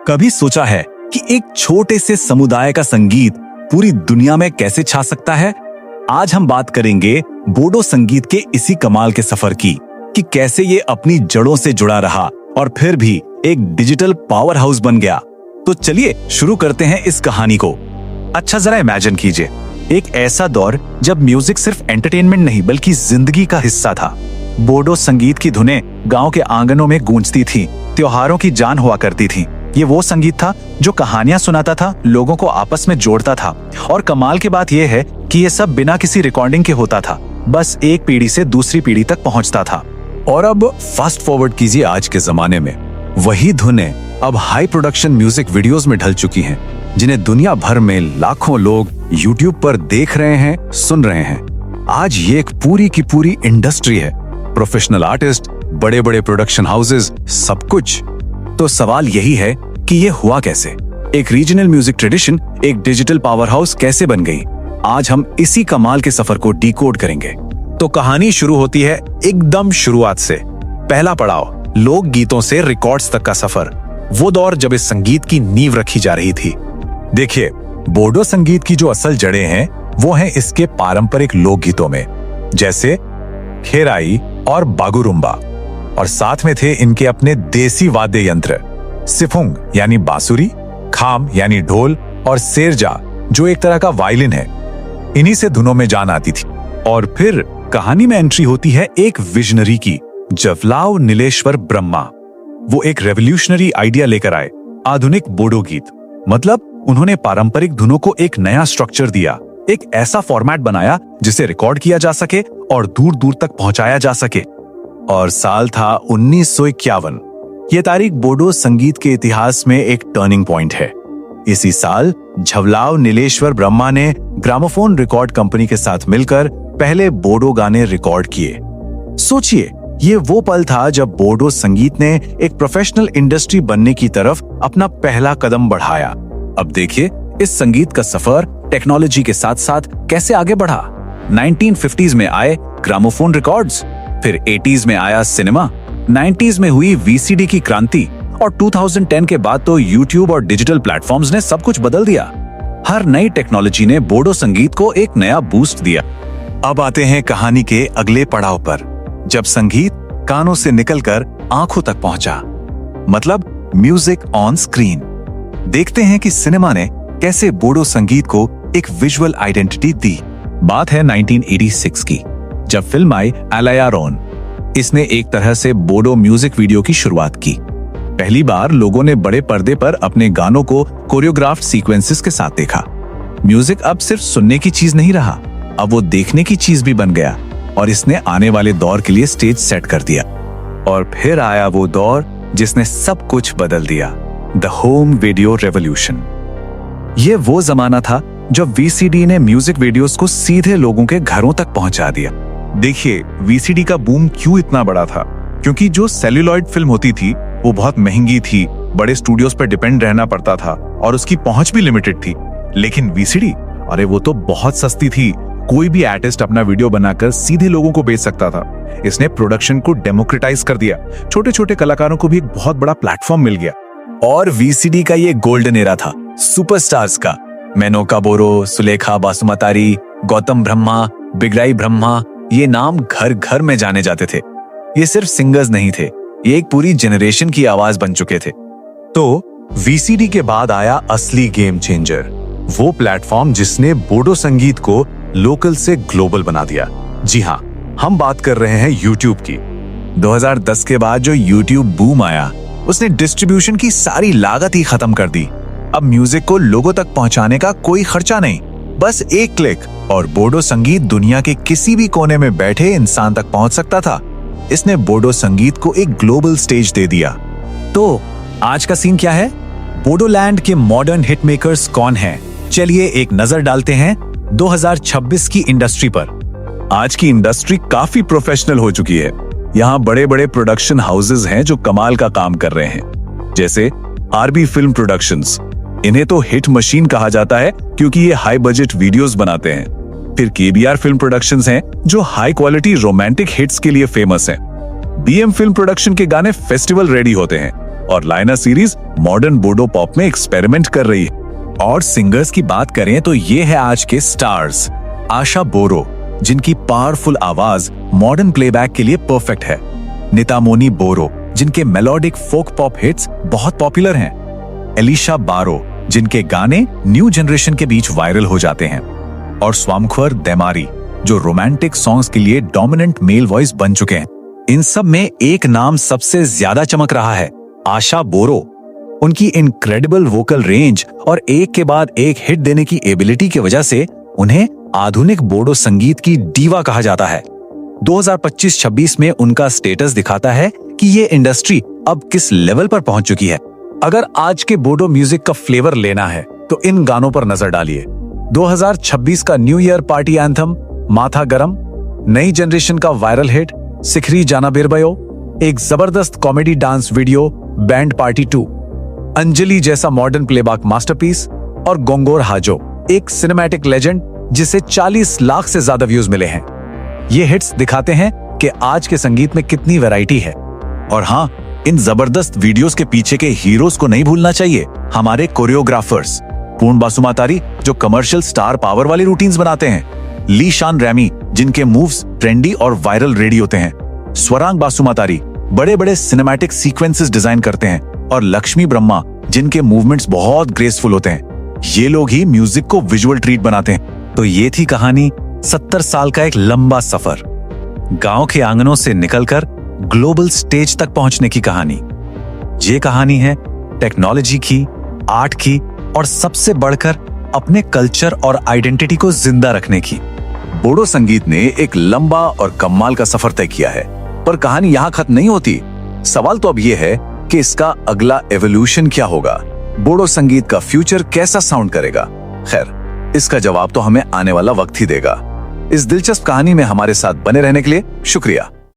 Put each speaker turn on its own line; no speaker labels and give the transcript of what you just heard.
कभी सोचा है कि एक छोटे से समुदाय का संगीत पूरी दुनिया में कैसे छा सकता है? आज हम बात करेंगे बोडो संगीत के इसी कमाल के सफर की कि कैसे ये अपनी जड़ों से जुड़ा रहा और फिर भी एक डिजिटल पावर हाउस बन गया। तो चलिए शुरू करते हैं इस कहानी को। अच्छा, जरा इमेजिन कीजिए एक ऐसा दौर जब म्यूजिक सिर्फ एंटरटेनमेंट नहीं बल्कि जिंदगी का हिस्सा था। बोडो संगीत की धुनें गांव के आंगनों में गूंजती थी, त्योहारों की जान हुआ करती थी। ये वो संगीत था जो कहानियां सुनाता था, लोगों को आपस में जोड़ता था। और कमाल की बात यह है कि ये सब बिना किसी रिकॉर्डिंग के होता था, बस एक पीढ़ी से दूसरी पीढ़ी तक पहुंचता था। और अब फास्ट फॉरवर्ड कीजिए आज के जमाने में, वही धुनें अब हाई प्रोडक्शन म्यूजिक वीडियोस में ढल चुकी हैं, जिन्हें दुनिया भर में लाखों लोग यूट्यूब पर देख रहे हैं, सुन रहे हैं। आज ये एक पूरी की पूरी इंडस्ट्री है, प्रोफेशनल आर्टिस्ट, बड़े बड़े प्रोडक्शन हाउसेस, सब कुछ। तो सवाल यही है कि ये हुआ कैसे? एक रीजनल म्यूजिक ट्रेडिशन एक डिजिटल पावर हाउस कैसे बन गई? आज हम इसी कमाल के सफर को डिकोड करेंगे। तो कहानी शुरू होती है एकदम शुरुआत से। पहला पड़ाव, लोक गीतों से रिकॉर्ड्स तक का सफर। वो दौर जब इस संगीत की नींव रखी जा रही थी। देखिए, बोडो संगीत की जो असल जड़ें हैं वो हैं इसके पारंपरिक लोकगीतों में, जैसे खेराई और बागुरुम्बा, और साथ में थे इनके अपने देसी वाद्य यंत्र, सिफुंग यानी बांसुरी, खाम यानी ढोल, और सेरजा जो एक तरह का वायलिन है। इन्हीं से धुनों में जान आती थी। और फिर कहानी में एंट्री होती है एक विजनरी की, जवलाव नीलेश्वर ब्रह्मा। वो एक रेवोल्यूशनरी आइडिया लेकर आए, आधुनिक बोडो गीत। मतलब उन्होंने पारंपरिक धुनों को एक नया स्ट्रक्चर दिया, एक ऐसा फॉर्मेट बनाया जिसे रिकॉर्ड किया जा सके और दूर दूर तक पहुंचाया जा सके। और साल था 1951। यह तारीख बोडो संगीत के इतिहास में एक टर्निंग पॉइंट है। इसी साल झवलाव नीलेश्वर ब्रह्मा ने ग्रामोफोन रिकॉर्ड कंपनी के साथ मिलकर पहले बोडो गाने रिकॉर्ड किए। सोचिए, ये वो पल था जब बोडो संगीत ने एक प्रोफेशनल इंडस्ट्री बनने की तरफ अपना पहला कदम बढ़ाया। अब देखिए इस संगीत का सफर टेक्नोलॉजी के साथ साथ कैसे आगे बढ़ा। 1950s में आए ग्रामोफोन रिकॉर्ड्स, फिर 80s में आया सिनेमा, 90s में हुई वीसीडी की क्रांति, और 2010 के बाद तो यूट्यूब और डिजिटल प्लेटफॉर्म्स ने सब कुछ बदल दिया। हर नई टेक्नोलॉजी ने बोडो संगीत को एक नया बूस्ट दिया। अब आते हैं कहानी के अगले पड़ाव पर, जब संगीत कानों से निकलकर आंखों तक पहुंचा, मतलब म्यूजिक ऑन स्क्रीन। देखते हैं कि सिनेमा ने कैसे बोडो संगीत को एक विजुअल आइडेंटिटी दी। बात है 1986 की, जब फिल्म आई एलायारोन। इसने एक तरह से बोडो म्यूजिक वीडियो की शुरुआत की। पहली बार लोगों ने बड़े पर्दे पर अपने गानों को कोरियोग्राफ्ड सीक्वेंसेस के साथ देखा। म्यूजिक अब सिर्फ सुनने की चीज नहीं रहा, अब वो देखने की चीज भी बन गया, और इसने आने वाले दौर के लिए स्टेज सेट कर दिया। और फिर आया वो दौर जिसने सब कुछ बदल दिया, द होम वीडियो रेवोल्यूशन। ये वो जमाना था जब वीसीडी ने म्यूजिक वीडियोस को सीधे लोगों के घरों तक पहुंचा दिया। देखिए, वीसीडी का बूम क्यों इतना बड़ा था? क्योंकि जो सेल्यूलॉइड फिल्म होती थी वो बहुत महंगी थी, बड़े स्टूडियोज पर डिपेंड रहना पड़ता था और उसकी पहुंच भी लिमिटेड थी। लेकिन वीसीडी, अरे वो तो बहुत सस्ती थी। कोई भी आर्टिस्ट अपना वीडियो बनाकर सीधे लोगों को बेच सकता था। इसने प्रोडक्शन को डेमोक्रेटाइज कर दिया, छोटे छोटे कलाकारों को भी एक बहुत बड़ा प्लेटफॉर्म मिल गया। और वीसीडी का ये गोल्डन एरा था सुपरस्टार्स का। मेनका बोरो, सुलेखा बासुमतारी, गौतम ब्रह्मा, बिगड़ाई ब्रह्मा, ये नाम घर घर में जाने जाते थे। ये सिर्फ सिंगर्स नहीं थे, ये एक पूरी जनरेशन की आवाज बन चुके थे। तो वीसीडी के बाद आया असली गेम चेंजर, वो प्लेटफॉर्म जिसने बोडो संगीत को लोकल से ग्लोबल बना दिया। जी हाँ, हम बात कर रहे हैं यूट्यूब की। 2010 के बाद जो यूट्यूब बूम आया, उसने डिस्ट्रीब्यूशन की सारी लागत ही खत्म कर दी। अब म्यूजिक को लोगों तक पहुंचाने का कोई खर्चा नहीं, बस एक क्लिक, और बोडो संगीत दुनिया के किसी भी कोने में बैठे इंसान तक पहुंच सकता था। इसने बोडो संगीत को एक ग्लोबल स्टेज दे दिया। तो आज का सीन क्या है? बोडोलैंड के मॉडर्न हिट मेकर्स कौन हैं? चलिए एक नजर डालते हैं 2026 की इंडस्ट्री पर। आज की इंडस्ट्री काफी प्रोफेशनल हो चुकी है। यहाँ बड़े बड़े प्रोडक्शन हाउसेस हैं जो कमाल का काम कर रहे हैं, जैसे आरबी फिल्म प्रोडक्शंस। इन्हें तो हिट मशीन कहा जाता है क्योंकि ये हाई बजट वीडियोस बनाते हैं। फिर केबीआर फिल्म प्रोडक्शंस हैं जो हाई क्वालिटी रोमांटिक हिट्स के लिए फेमस हैं। बीएम फिल्म प्रोडक्शन के गाने फेस्टिवल रेडी होते हैं। और लाइना सीरीज मॉडर्न बोडो पॉप में एक्सपेरिमेंट कर रही है। और सिंगर्स की बात करें तो ये है आज के स्टार्स। आशा बोरो, जिनकी पावरफुल आवाज मॉडर्न प्लेबैक के लिए परफेक्ट है। नितामोनी बोरो, जिनके मेलोडिक फोक पॉप हिट्स बहुत पॉपुलर हैं। एलिशा बारो, जिनके गाने न्यू जनरेशन के बीच वायरल हो जाते हैं। और स्वामख्वर देमारी, जो रोमांटिक सॉन्ग्स के लिए डोमिनेंट मेल वॉइस बन चुके हैं। इन सब में एक नाम सबसे ज्यादा चमक रहा है, आशा बोरो। उनकी इनक्रेडिबल वोकल रेंज और एक के बाद एक हिट देने की एबिलिटी की वजह से उन्हें आधुनिक बोडो संगीत की डीवा कहा जाता है। 2025-26 में उनका स्टेटस दिखाता है कि ये इंडस्ट्री अब किस लेवल पर पहुंच चुकी है। अगर आज के बोडो म्यूजिक का फ्लेवर लेना है तो इन गानों पर नजर डालिए। 2026 का न्यू ईयर पार्टी एंथम माथा गरम, नई जनरेशन का वायरल हिट सिखरी जाना बिरबयो, एक जबरदस्त comedy dance video band party 2, Anjali जैसा मॉडर्न प्लेबैक मास्टरपीस और गोंगोर हाजो, एक सिनेमैटिक लेजेंड जिसे 40 लाख से ज्यादा व्यूज मिले हैं। ये हिट्स दिखाते हैं कि आज के संगीत में कितनी वैरायटी है। और हाँ, इन जबरदस्त वीडियोस के पीछे के हीरोज को नहीं भूलना चाहिए, हमारे कोरियोग्राफर्स। पूर्ण बासुमातारी, जो कमर्शियल स्टार पावर वाली रूटीन्स बनाते हैं। ली शान रैमी, जिनके मूव्स ट्रेंडी और वायरल रेडी होते हैं। स्वरांग बासुमातारी, बड़े बड़े सिनेमैटिक सीक्वेंसेस डिजाइन करते हैं। और लक्ष्मी ब्रह्मा, जिनके मूवमेंट्स बहुत ग्रेसफुल होते हैं। ये लोग ही म्यूजिक को विजुअल ट्रीट बनाते हैं। तो ये थी कहानी 70 साल का एक लंबा सफर, गांव के आंगनों से निकलकर ग्लोबल स्टेज तक पहुंचने की कहानी। ये कहानी है टेक्नोलॉजी की, आर्ट की और सबसे बढ़कर अपने कल्चर और आइडेंटिटी को जिंदा रखने की। बोडो संगीत ने एक लंबा और कमाल का सफर तय किया है, पर कहानी यहां खत्म नहीं होती। सवाल तो अब यह है कि इसका अगला एवोल्यूशन क्या होगा, बोडो संगीत का फ्यूचर कैसा साउंड करेगा। खैर, इसका जवाब तो हमें आने वाला वक्त ही देगा। इस दिलचस्प कहानी में हमारे साथ बने रहने के लिए शुक्रिया।